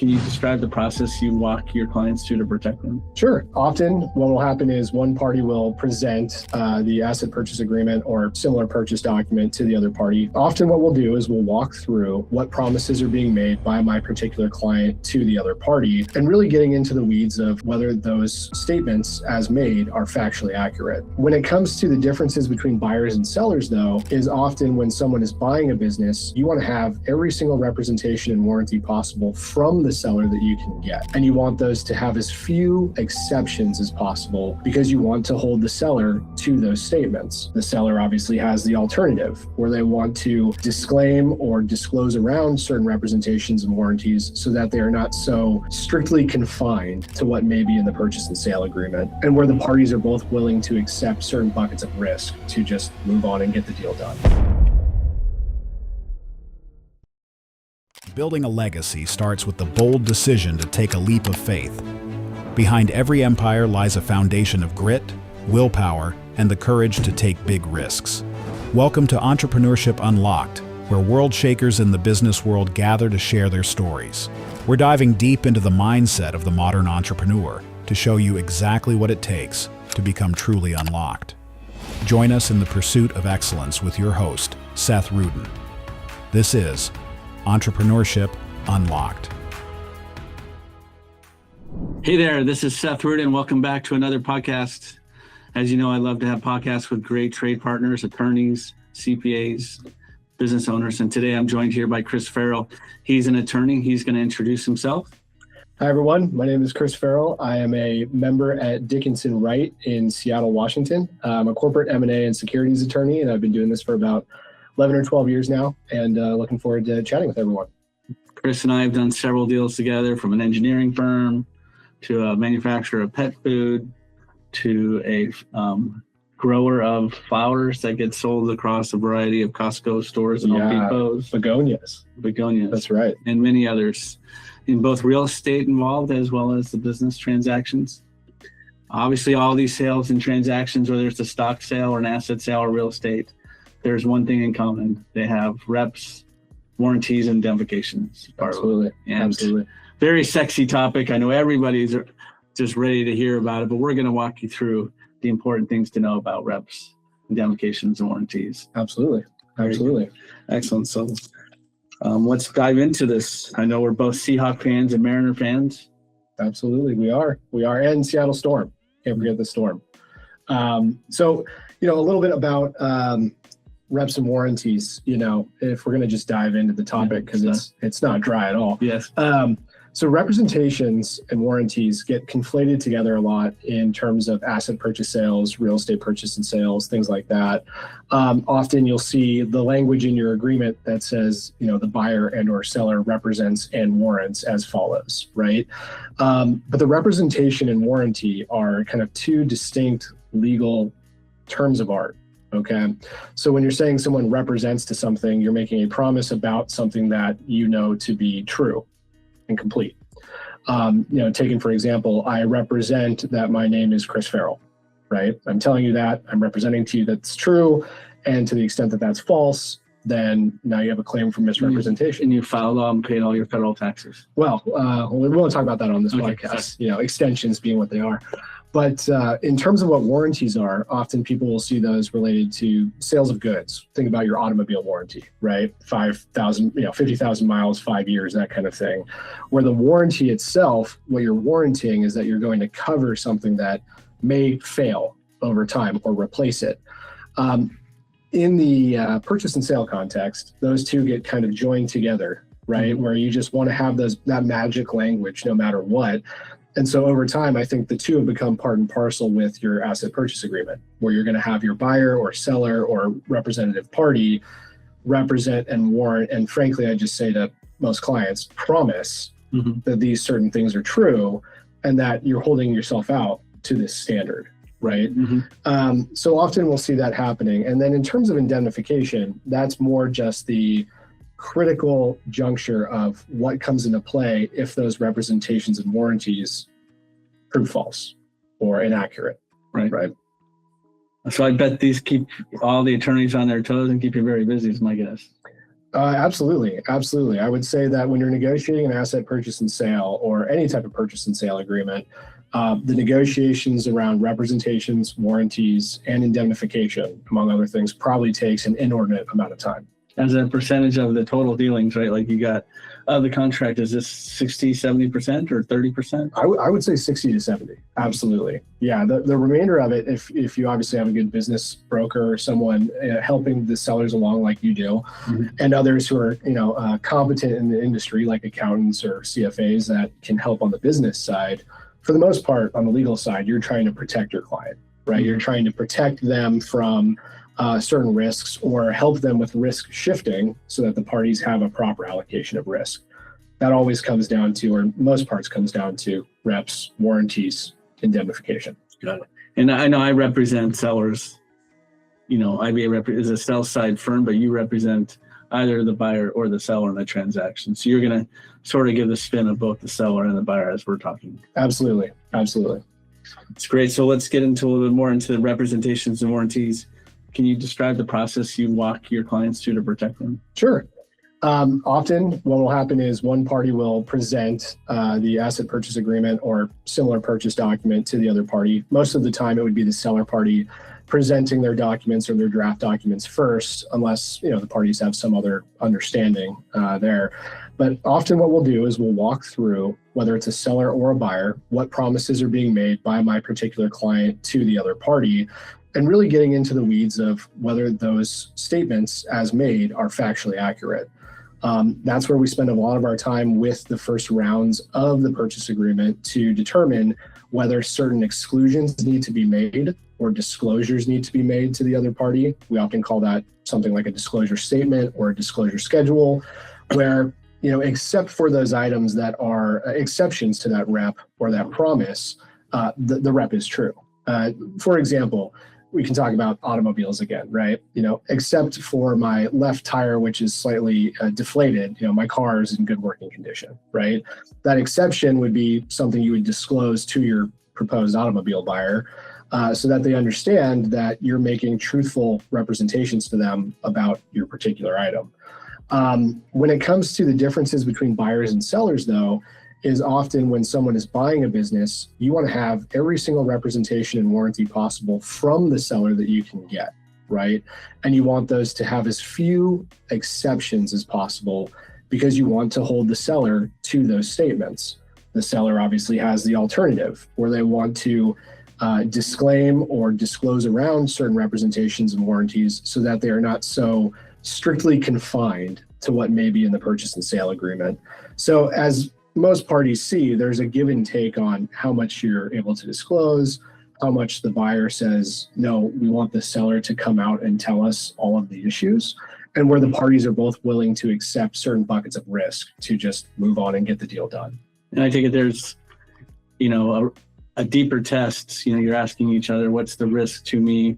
Can you describe the process you walk your clients through to protect them? Sure. Often what will happen is one party will present the asset purchase agreement or similar purchase document to the other party. Often what we'll do is we'll walk through what promises are being made by my particular client to the other party and really getting into the weeds of whether those statements as made are factually accurate. When it comes to the differences between buyers and sellers, though, is often when someone is buying a business, you want to have every single representation and warranty possible from the seller that you can get. And you want those to have as few exceptions as possible because you want to hold the seller to those statements. The seller obviously has the alternative where they want to disclaim or disclose around certain representations and warranties so that they are not so strictly confined to what may be in the purchase and sale agreement, and where the parties are both willing to accept certain buckets of risk to just move on and get the deal done. Building a legacy starts with the bold decision to take a leap of faith. Behind every empire lies a foundation of grit, willpower, and the courage to take big risks. Welcome to Entrepreneurship Unlocked, where world shakers in the business world gather to share their stories. We're diving deep into the mindset of the modern entrepreneur to show you exactly what it takes to become truly unlocked. Join us in the pursuit of excellence with your host, Seth Rudin. This is Entrepreneurship Unlocked. Hey there, this is Seth Rudin. Welcome back to another podcast. As you know, I love to have podcasts with great trade partners, attorneys, CPAs, business owners. And today I'm joined here by Chris Farrell. He's an attorney. He's going to introduce himself. Hi, everyone. My name is Chris Farrell. I am a member at Dickinson Wright in Seattle, Washington. I'm a corporate M&A and securities attorney, and I've been doing this for about 11 or 12 years now, and looking forward to chatting with everyone. Chris and I have done several deals together, from an engineering firm to a manufacturer of pet food to a grower of flowers that get sold across a variety of Costco stores and Home Depots. Begonias. That's right. And many others, in both real estate involved as well as the business transactions. Obviously, all these sales and transactions, whether it's a stock sale or an asset sale or real estate, there's one thing in common. They have reps, warranties, and indemnifications. Absolutely. Very sexy topic. I know everybody's just ready to hear about it, but we're going to walk you through the important things to know about reps, indemnifications, and warranties. Absolutely. Excellent. So let's dive into this. I know we're both Seahawk fans and Mariner fans. Absolutely. We are. And Seattle Storm. Can't forget the Storm. So, a little bit about reps and warranties, if we're going to just dive into the topic, because it's not dry at all. Yes. So representations and warranties get conflated together a lot in terms of asset purchase sales, real estate purchase and sales, things like that. Often you'll see the language in your agreement that says, the buyer and or seller represents and warrants as follows, right? But the representation and warranty are kind of two distinct legal terms of art. Okay. So when you're saying someone represents to something, you're making a promise about something that you know to be true and complete. Taking for example, I represent that my name is Chris Farrell, right? I'm telling you that, I'm representing to you that's true. And to the extent that that's false, then now you have a claim for misrepresentation. And you filed and paid all your federal taxes. Well, we won't talk about that on this podcast, extensions being what they are. But in terms of what warranties are, often people will see those related to sales of goods. Think about your automobile warranty, right? 50,000 miles, 5 years, that kind of thing. Where the warranty itself, what you're warranting is that you're going to cover something that may fail over time or replace it. In the purchase and sale context, those two get kind of joined together, right? Where you just want to have that magic language no matter what. And so over time, I think the two have become part and parcel with your asset purchase agreement, where you're going to have your buyer or seller or representative party represent and warrant. And frankly, I just say to most clients, promise that these certain things are true and that you're holding yourself out to this standard, right? So often we'll see that happening. And then in terms of indemnification, that's more just the critical juncture of what comes into play if those representations and warranties prove false or inaccurate. Right. So I bet these keep all the attorneys on their toes and keep you very busy, is my guess. Absolutely. Absolutely. I would say that when you're negotiating an asset purchase and sale or any type of purchase and sale agreement, the negotiations around representations, warranties, and indemnification, among other things, probably takes an inordinate amount of time. As a percentage of the total dealings, right? Like you got the contract, is this 60, 70% or 30%? I would say 60 to 70. Absolutely. Yeah. The remainder of it, if you obviously have a good business broker or someone helping the sellers along like you do, and others who are, competent in the industry, like accountants or CFAs that can help on the business side, for the most part, on the legal side, you're trying to protect your client, right? You're trying to protect them from certain risks or help them with risk shifting so that the parties have a proper allocation of risk. That always comes down to, or most parts comes down to, reps, warranties, indemnification. Got it. And I know I represent sellers. IBA is a sell side firm, but you represent either the buyer or the seller in the transaction. So you're going to sort of give the spin of both the seller and the buyer as we're talking. Absolutely. Absolutely. It's great. So let's get into a little bit more into the representations and warranties. Can you describe the process you walk your clients to protect them? Sure. Often what will happen is one party will present the asset purchase agreement or similar purchase document to the other party. Most of the time it would be the seller party presenting their documents or their draft documents first, unless the parties have some other understanding there. But often what we'll do is we'll walk through, whether it's a seller or a buyer, what promises are being made by my particular client to the other party, and really getting into the weeds of whether those statements as made are factually accurate. That's where we spend a lot of our time with the first rounds of the purchase agreement to determine whether certain exclusions need to be made or disclosures need to be made to the other party. We often call that something like a disclosure statement or a disclosure schedule, where, except for those items that are exceptions to that rep or that promise, the rep is true. For example, we can talk about automobiles again, right? Except for my left tire, which is slightly deflated, my car is in good working condition, right? That exception would be something you would disclose to your proposed automobile buyer so that they understand that you're making truthful representations to them about your particular item. When it comes to the differences between buyers and sellers, though, is often when someone is buying a business, you want to have every single representation and warranty possible from the seller that you can get, right? And you want those to have as few exceptions as possible because you want to hold the seller to those statements. The seller obviously has the alternative where they want to disclaim or disclose around certain representations and warranties so that they are not so strictly confined to what may be in the purchase and sale agreement. So as most parties see, there's a give and take on how much you're able to disclose, how much the buyer says, no, we want the seller to come out and tell us all of the issues, and where the parties are both willing to accept certain buckets of risk to just move on and get the deal done. And I think there's, a deeper test, you're asking each other, what's the risk to me?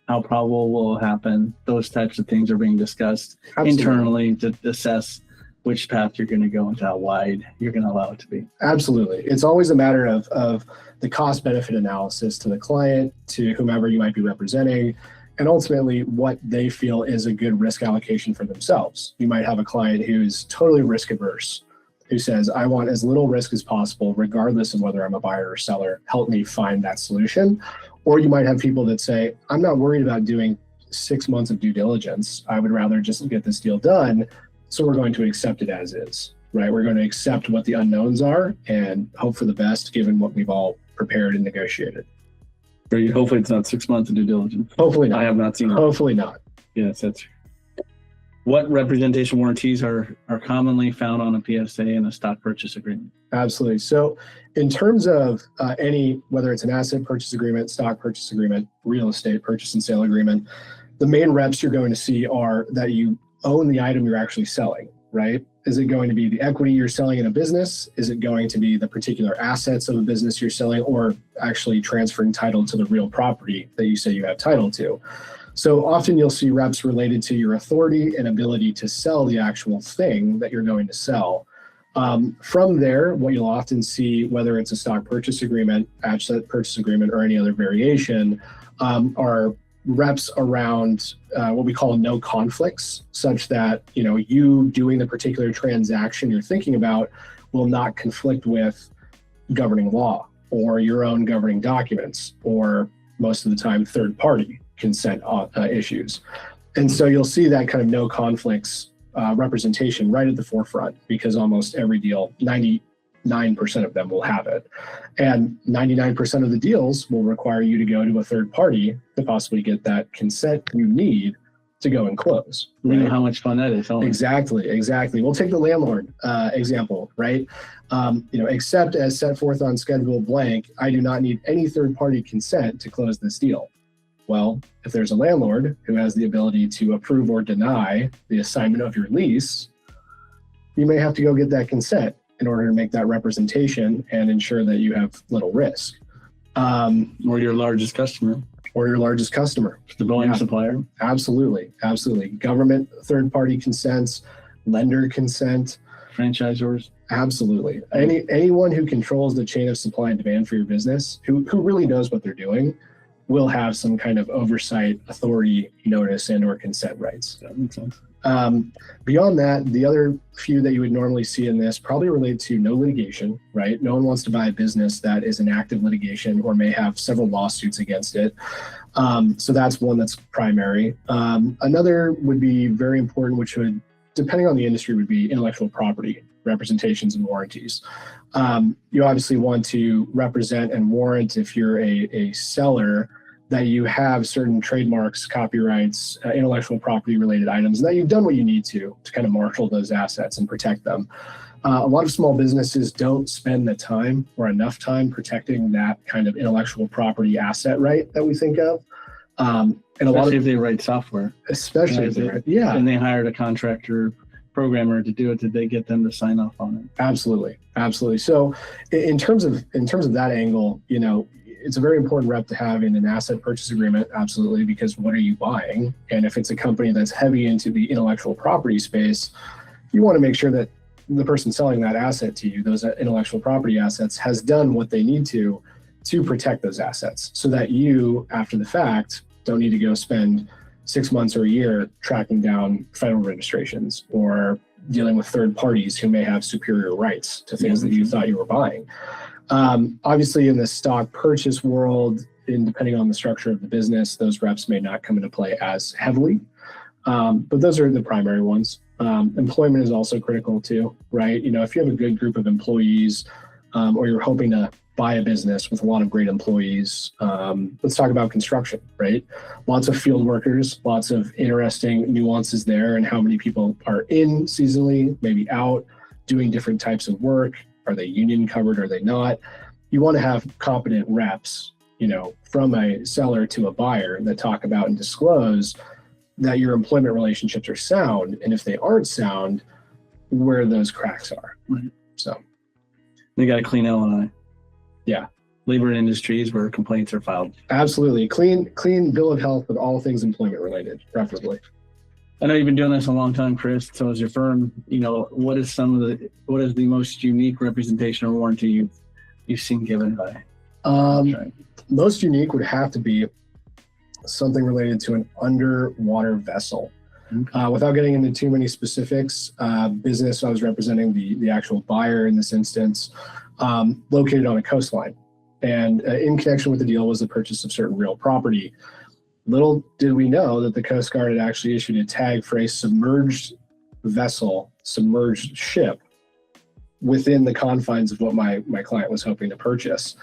How probable will it happen? Those types of things are being discussed internally to assess which path you're going to go and how wide you're going to allow it to be. Absolutely. It's always a matter of the cost benefit analysis to the client, to whomever you might be representing, and ultimately what they feel is a good risk allocation for themselves. You might have a client who's totally risk averse, who says, I want as little risk as possible, regardless of whether I'm a buyer or seller. Help me find that solution. Or you might have people that say, I'm not worried about doing 6 months of due diligence. I would rather just get this deal done. So we're going to accept it as is, right? We're going to accept what the unknowns are and hope for the best given what we've all prepared and negotiated. Hopefully it's not 6 months of due diligence. Hopefully not. I have not seen it. Hopefully not. Yes, that's true. What representation warranties are commonly found on a PSA and a stock purchase agreement? Absolutely. So in terms of whether it's an asset purchase agreement, stock purchase agreement, real estate purchase and sale agreement, the main reps you're going to see are that you own the item you're actually selling, right? Is it going to be the equity you're selling in a business? Is it going to be the particular assets of a business you're selling, or actually transferring title to the real property that you say you have title to? So often you'll see reps related to your authority and ability to sell the actual thing that you're going to sell. From there, what you'll often see, whether it's a stock purchase agreement, asset purchase agreement, or any other variation, are reps around what we call no conflicts, such that you doing the particular transaction you're thinking about will not conflict with governing law or your own governing documents, or most of the time third-party consent issues. And so you'll see that kind of no conflicts representation right at the forefront, because almost every deal, 99% of them will have it. And 99% of the deals will require you to go to a third party to possibly get that consent you need to go and close. You know how much fun that is. Exactly. We'll take the landlord example, right? Except as set forth on Schedule blank, I do not need any third party consent to close this deal. Well, if there's a landlord who has the ability to approve or deny the assignment of your lease, you may have to go get that consent in order to make that representation and ensure that you have little risk. Or your largest customer. The building supplier. Absolutely. Government third-party consents, lender consent. Franchisors. Absolutely. Anyone who controls the chain of supply and demand for your business, who really knows what they're doing, will have some kind of oversight, authority, notice, and or consent rights. That makes sense. Beyond that, the other few that you would normally see in this probably relate to no litigation, right? No one wants to buy a business that is in active litigation or may have several lawsuits against it. So that's one that's primary. Another would be very important, which would, depending on the industry, would be intellectual property representations and warranties. You obviously want to represent and warrant, if you're a seller, that you have certain trademarks, copyrights, intellectual property related items, and that you've done what you need to kind of marshal those assets and protect them. A lot of small businesses don't spend the time or enough time protecting that kind of intellectual property asset right that we think of. And especially if they write software. And they hired a contractor programmer to do it. Did they get them to sign off on it? Absolutely. So in terms of that angle, it's a very important rep to have in an asset purchase agreement, absolutely, because what are you buying? And if it's a company that's heavy into the intellectual property space, you want to make sure that the person selling that asset to you, those intellectual property assets, has done what they need to protect those assets, so that you, after the fact, don't need to go spend 6 months or a year tracking down federal registrations or dealing with third parties who may have superior rights to things that you thought you were buying. Obviously, in the stock purchase world, depending on the structure of the business, those reps may not come into play as heavily, but those are the primary ones. Employment is also critical too, right? If you have a good group of employees, or you're hoping to buy a business with a lot of great employees, let's talk about construction, right? Lots of field workers, lots of interesting nuances there, and how many people are in seasonally, maybe out, doing different types of work. Are they union covered? Are they not? You want to have competent reps, from a seller to a buyer, that talk about and disclose that your employment relationships are sound. And if they aren't sound, where those cracks are. Right. So they got a clean L&I. Yeah. Labor industries where complaints are filed. Absolutely. Clean bill of health with all things employment related, preferably. I know you've been doing this a long time, Chris. So as your firm, what is the most unique representation or warranty you've seen given by? Most unique would have to be something related to an underwater vessel. Okay. Without getting into too many specifics, business I was representing, the actual buyer in this instance, located on a coastline. And in connection with the deal was the purchase of certain real property. Little did we know that the Coast Guard had actually issued a tag for a submerged vessel, submerged ship, within the confines of what my client was hoping to purchase.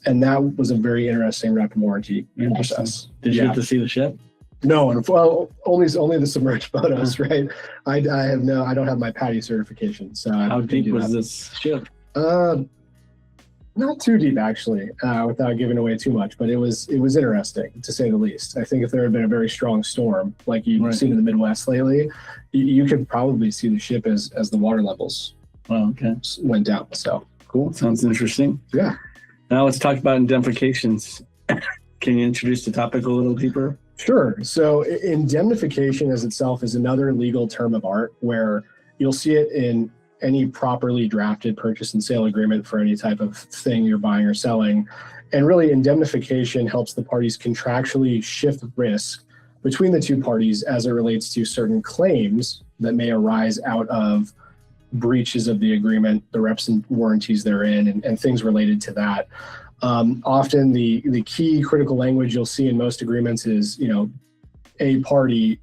And that was a very interesting rep and warranty process. Did you get to see the ship? No, well, only the submerged photos, right? I don't have my PADI certification. So how deep was this ship? Not too deep, actually, without giving away too much, but it was interesting, to say the least. I think if there had been a very strong storm, like you've seen in the Midwest lately, you could probably see the ship as the water levels went down. So cool. Sounds interesting. Yeah. Now let's talk about indemnifications. Can you introduce the topic a little deeper? Sure. So indemnification as itself is another legal term of art where you'll see it in any properly drafted purchase and sale agreement for any type of thing you're buying or selling. And really, indemnification helps the parties contractually shift risk between the two parties as it relates to certain claims that may arise out of breaches of the agreement, the reps and warranties therein, and things related to that. Often the key critical language you'll see in most agreements is, a party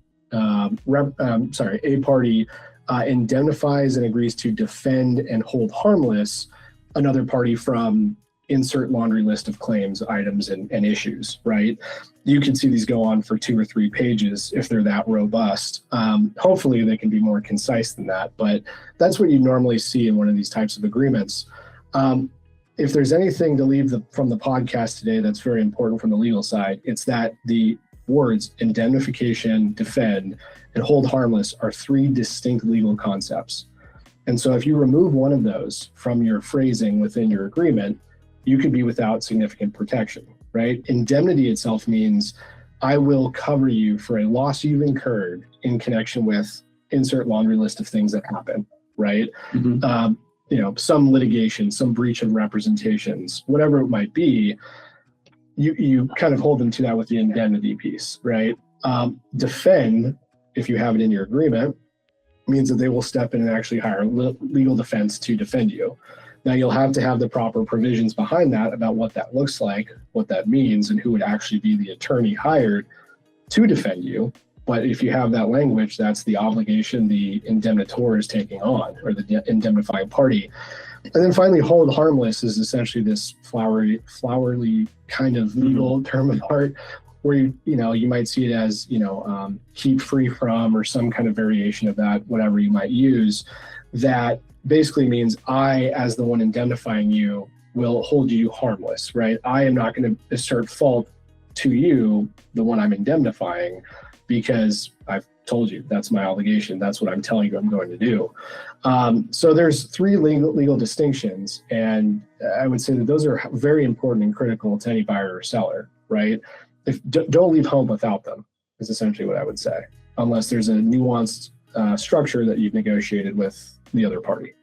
indemnifies and agrees to defend and hold harmless another party from insert laundry list of claims, items, and issues, right? You can see these go on for 2 or 3 pages if they're that robust. Hopefully they can be more concise than that, but that's what you normally see in one of these types of agreements. If there's anything to leave from the podcast today that's very important from the legal side, it's that the words indemnification, defend, and hold harmless are 3 distinct legal concepts. And so if you remove one of those from your phrasing within your agreement, you could be without significant protection, right? Indemnity itself means I will cover you for a loss you've incurred in connection with insert laundry list of things that happen, right? Mm-hmm. Some litigation, some breach of representations, whatever it might be, you kind of hold them to that with the indemnity piece, right? Defend, if you have it in your agreement, means that they will step in and actually hire legal defense to defend you. Now, you'll have to have the proper provisions behind that about what that looks like, what that means, and who would actually be the attorney hired to defend you. But if you have that language, that's the obligation the indemnitor is taking on, or the indemnifying party. And then finally, hold harmless is essentially this flowery kind of legal term of art, where you might see it as keep free from, or some kind of variation of that, whatever you might use. That basically means I, as the one indemnifying you, will hold you harmless, right? I am not going to assert fault to you, the one I'm indemnifying, because I've told you that's my obligation. That's what I'm telling you I'm going to do. So there's 3 legal distinctions, and I would say that those are very important and critical to any buyer or seller, right? Don't leave home without them is essentially what I would say, unless there's a nuanced structure that you've negotiated with the other party.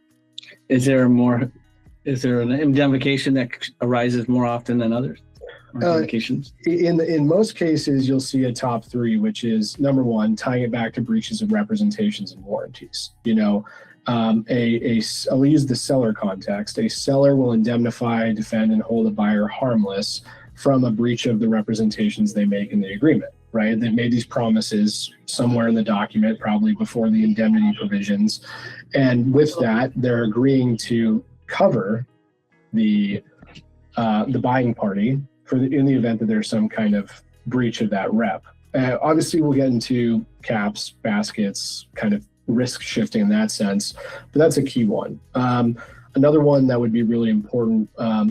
Is there an indemnification that arises more often than others? In most cases, you'll see a top 3, which is number 1, tying it back to breaches of representations and warranties. I'll use the seller context. A seller will indemnify, defend, and hold a buyer harmless from a breach of the representations they make in the agreement, right? They've made these promises somewhere in the document, probably before the indemnity provisions. And with that, they're agreeing to cover the buying party in the event that there's some kind of breach of that rep. Obviously, we'll get into caps, baskets, kind of risk shifting in that sense, but that's a key one. Another one that would be really important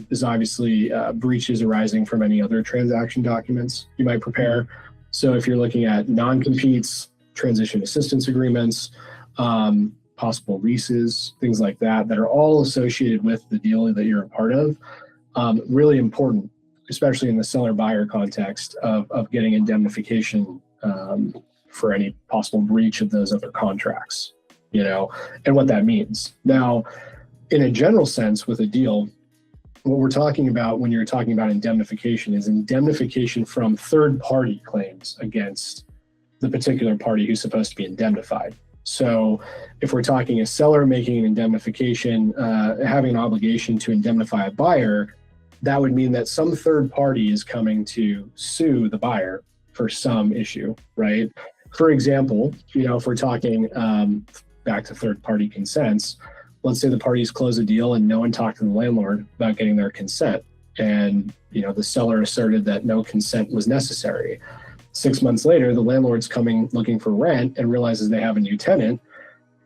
is obviously breaches arising from any other transaction documents you might prepare. So if you're looking at non-competes, transition assistance agreements, possible leases, things like that are all associated with the deal that you're a part of, really important, especially in the seller-buyer context of getting indemnification for any possible breach of those other contracts, and what that means. Now, in a general sense with a deal, what we're talking about when you're talking about indemnification is indemnification from third-party claims against the particular party who's supposed to be indemnified. So if we're talking a seller making an indemnification, having an obligation to indemnify a buyer, that would mean that some third party is coming to sue the buyer for some issue, right? For example, if we're talking back to third-party consents, let's say the parties close a deal and no one talked to the landlord about getting their consent. And, the seller asserted that no consent was necessary. 6 months later, the landlord's coming looking for rent and realizes they have a new tenant.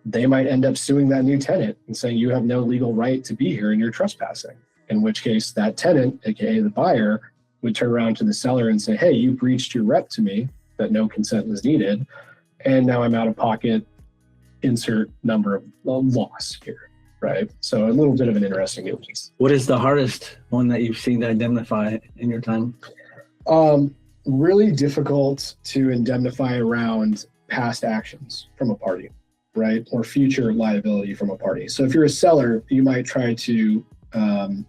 They might end up suing that new tenant and saying, you have no legal right to be here and you're trespassing. In which case that tenant, AKA the buyer, would turn around to the seller and say, hey, you breached your rep to me that no consent was needed. And now I'm out of pocket, insert number of loss here, right? So a little bit of an interesting nuance. What is the hardest one that you've seen to indemnify in your time? Really difficult to indemnify around past actions from a party. right? Or future liability from a party. So if you're a seller, you might try to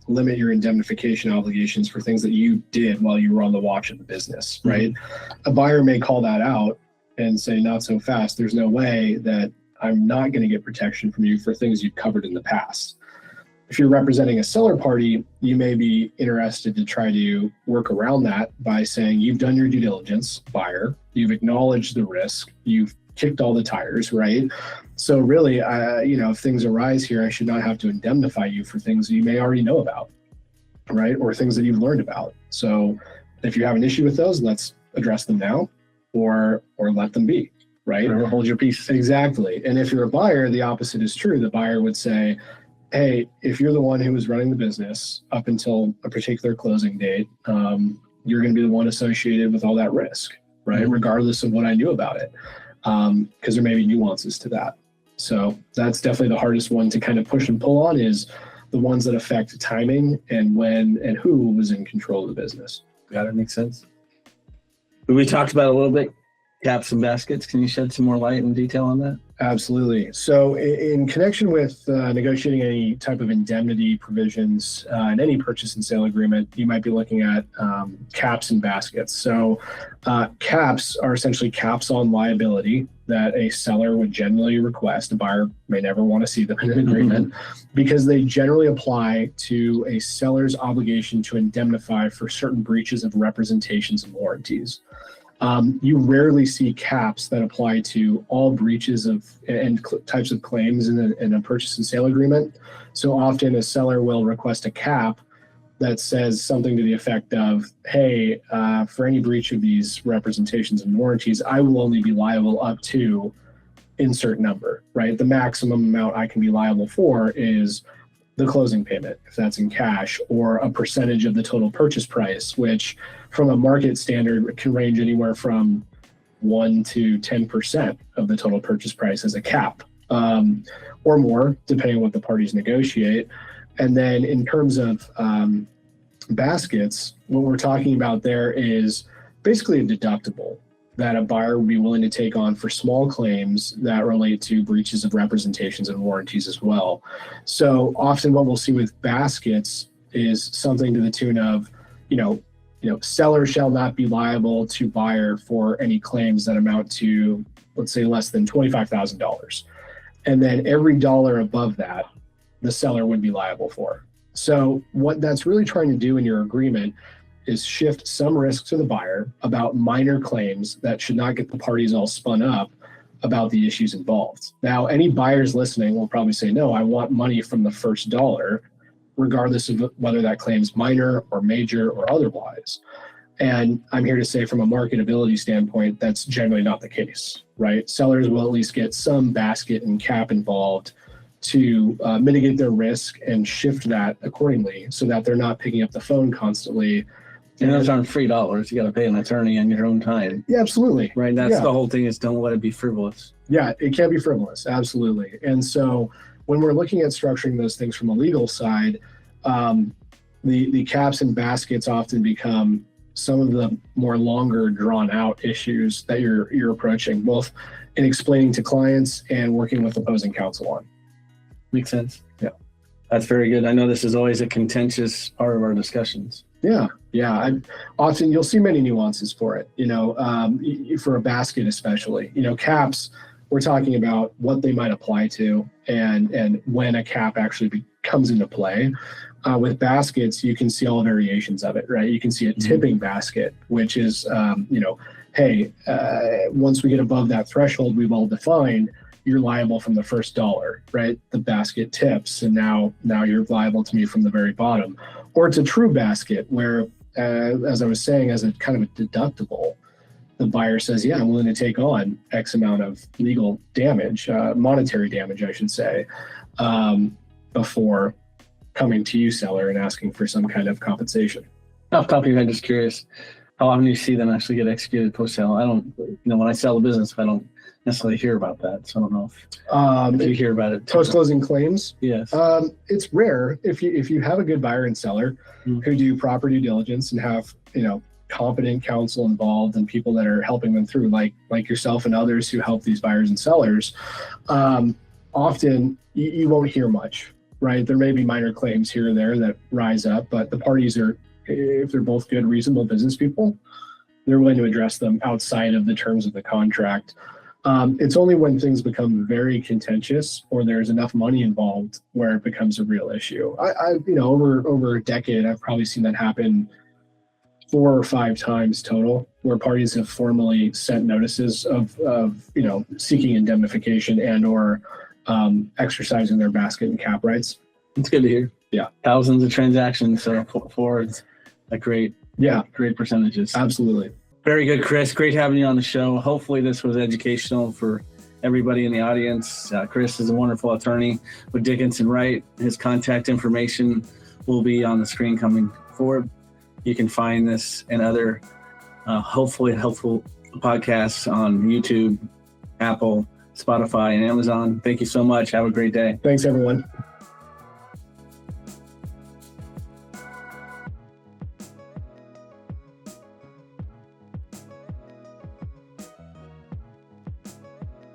limit your indemnification obligations for things that you did while you were on the watch of the business, right? A buyer may call that out and say, not so fast. There's no way that I'm not going to get protection from you for things you've covered in the past. If you're representing a seller party, you may be interested to try to work around that by saying you've done your due diligence, buyer, you've acknowledged the risk, you've kicked all the tires, right? So really, if things arise here, I should not have to indemnify you for things that you may already know about, right? Or things that you've learned about. So if you have an issue with those, let's address them now or let them be, right? Or hold your peace. Exactly. And if you're a buyer, the opposite is true. The buyer would say, hey, if you're the one who was running the business up until a particular closing date, you're going to be the one associated with all that risk, right? Regardless of what I knew about it, because there may be nuances to that. So that's definitely the hardest one to kind of push and pull on, is the ones that affect timing and when and who was in control of the business. Got it. Makes sense. We talked about a little bit, caps and baskets. Can you shed some more light and detail on that? Absolutely. So in connection with negotiating any type of indemnity provisions in any purchase and sale agreement, you might be looking at caps and baskets. So caps are essentially caps on liability that a seller would generally request. A buyer may never want to see them in an agreement because they generally apply to a seller's obligation to indemnify for certain breaches of representations and warranties. You rarely see caps that apply to all breaches of and types of claims in a purchase and sale agreement. So often a seller will request a cap that says something to the effect of, hey, for any breach of these representations and warranties, I will only be liable up to insert number, right? The maximum amount I can be liable for is the closing payment, if that's in cash, or a percentage of the total purchase price, which from a market standard can range anywhere from 1 to 10% of the total purchase price as a cap, or more, depending on what the parties negotiate. And then in terms of baskets, what we're talking about there is basically a deductible that a buyer would be willing to take on for small claims that relate to breaches of representations and warranties as well. So often what we'll see with baskets is something to the tune of, seller shall not be liable to buyer for any claims that amount to, let's say, less than $25,000. And then every dollar above that, the seller would be liable for. So what that's really trying to do in your agreement is shift some risk to the buyer about minor claims that should not get the parties all spun up about the issues involved. Now, any buyers listening will probably say, no, I want money from the first dollar, regardless of whether that claim's minor or major or otherwise. And I'm here to say from a marketability standpoint, that's generally not the case, right? Sellers will at least get some basket and cap involved to mitigate their risk and shift that accordingly so that they're not picking up the phone constantly. And those aren't free dollars. You got to pay an attorney on your own time. Yeah, absolutely. Right. That's the whole thing, is don't let it be frivolous. Yeah, it can be frivolous. Absolutely. And so when we're looking at structuring those things from a legal side, the caps and baskets often become some of the more longer drawn out issues that you're approaching, both in explaining to clients and working with opposing counsel on. Makes sense. Yeah. That's very good. I know this is always a contentious part of our discussions. Yeah. Often you'll see many nuances for it, for a basket especially. Caps, we're talking about what they might apply to and when a cap actually comes into play. With baskets, you can see all variations of it, right? You can see a tipping basket, which is, hey, once we get above that threshold we've all defined, you're liable from the first dollar, right? The basket tips, and now you're liable to me from the very bottom. Or it's a true basket where, as I was saying, as a kind of a deductible, the buyer says, yeah, I'm willing to take on X amount of legal damage, monetary damage, I should say, before coming to you, seller, and asking for some kind of compensation. Off topic, I'm just curious, how often do you see them actually get executed post-sale? I don't, when I sell a business, I don't necessarily hear about that. So I don't know if you hear about it. Post-closing claims? Yes. It's rare. If you have a good buyer and seller who do proper due diligence and have, competent counsel involved and people that are helping them through, like yourself and others who help these buyers and sellers, often you won't hear much, right? There may be minor claims here or there that rise up, but the parties are, if they're both good, reasonable business people, they're willing to address them outside of the terms of the contract. It's only when things become very contentious or there's enough money involved where it becomes a real issue. Over a decade, I've probably seen that happen 4 or 5 times total, where parties have formally sent notices of seeking indemnification and or exercising their basket and cap rights. It's good to hear. Yeah. Thousands of transactions. So 4 is a great percentages. Absolutely. Very good, Chris. Great having you on the show. Hopefully this was educational for everybody in the audience. Chris is a wonderful attorney with Dickinson Wright. His contact information will be on the screen coming forward. You can find this and other hopefully helpful podcasts on YouTube, Apple, Spotify, and Amazon. Thank you so much. Have a great day. Thanks, everyone.